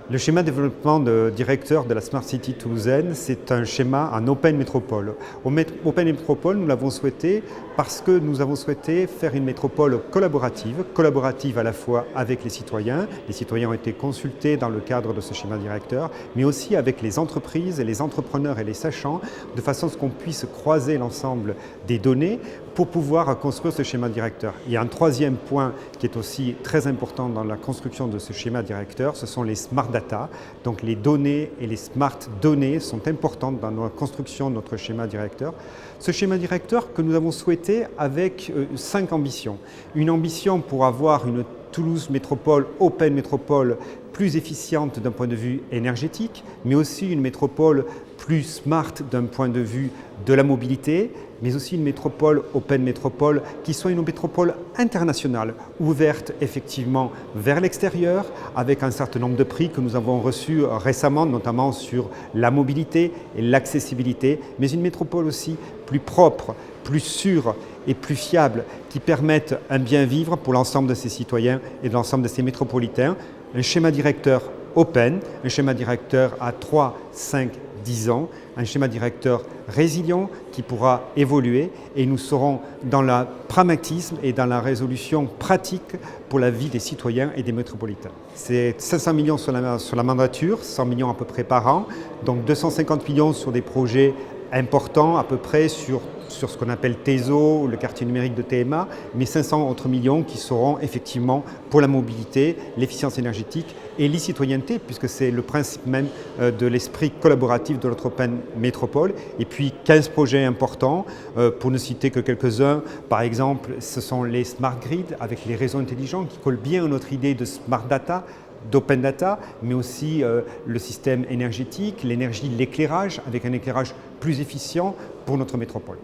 Le schéma de développement directeur de la Smart City toulousaine, c'est un schéma en Open Métropole. Open Métropole, nous l'avons souhaité parce que nous avons souhaité faire une métropole collaborative à la fois avec les citoyens. Les citoyens ont été consultés dans le cadre de ce schéma directeur, mais aussi avec les entreprises et les entrepreneurs et les sachants, de façon à ce qu'on puisse croiser l'ensemble des données pour pouvoir construire ce schéma directeur. Il y a un troisième point qui est aussi très important dans la construction de ce schéma directeur, ce sont les smart data. Donc les données et les smart données sont importantes dans la construction de notre schéma directeur. Ce schéma directeur que nous avons souhaité avec 5 ambitions. Une ambition pour avoir une Toulouse Métropole, Open Métropole, plus efficiente d'un point de vue énergétique, mais aussi une métropole plus smart d'un point de vue de la mobilité, mais aussi une métropole, Open Métropole, qui soit une métropole internationale, ouverte effectivement vers l'extérieur, avec un certain nombre de prix que nous avons reçus récemment, notamment sur la mobilité et l'accessibilité, mais une métropole aussi plus propre, plus sûre et plus fiable, qui permettent un bien vivre pour l'ensemble de ses citoyens et de l'ensemble de ses métropolitains. Un schéma directeur open, un schéma directeur à 3, 5, 10 ans, un schéma directeur résilient qui pourra évoluer et nous serons dans le pragmatisme et dans la résolution pratique pour la vie des citoyens et des métropolitains. C'est 500 millions sur la mandature, 100 millions à peu près par an, donc 250 millions sur des projets importants à peu près sur ce qu'on appelle TESO, le quartier numérique de TMA, mais 500 autres millions qui seront effectivement pour la mobilité, l'efficience énergétique et l'e-citoyenneté, puisque c'est le principe même de l'esprit collaboratif de notre Open Métropole. Et puis 15 projets importants, pour ne citer que quelques-uns. Par exemple, ce sont les smart grids avec les réseaux intelligents qui collent bien à notre idée de smart data, d'open data, mais aussi le système énergétique, l'énergie, l'éclairage, avec un éclairage plus efficient pour notre métropole.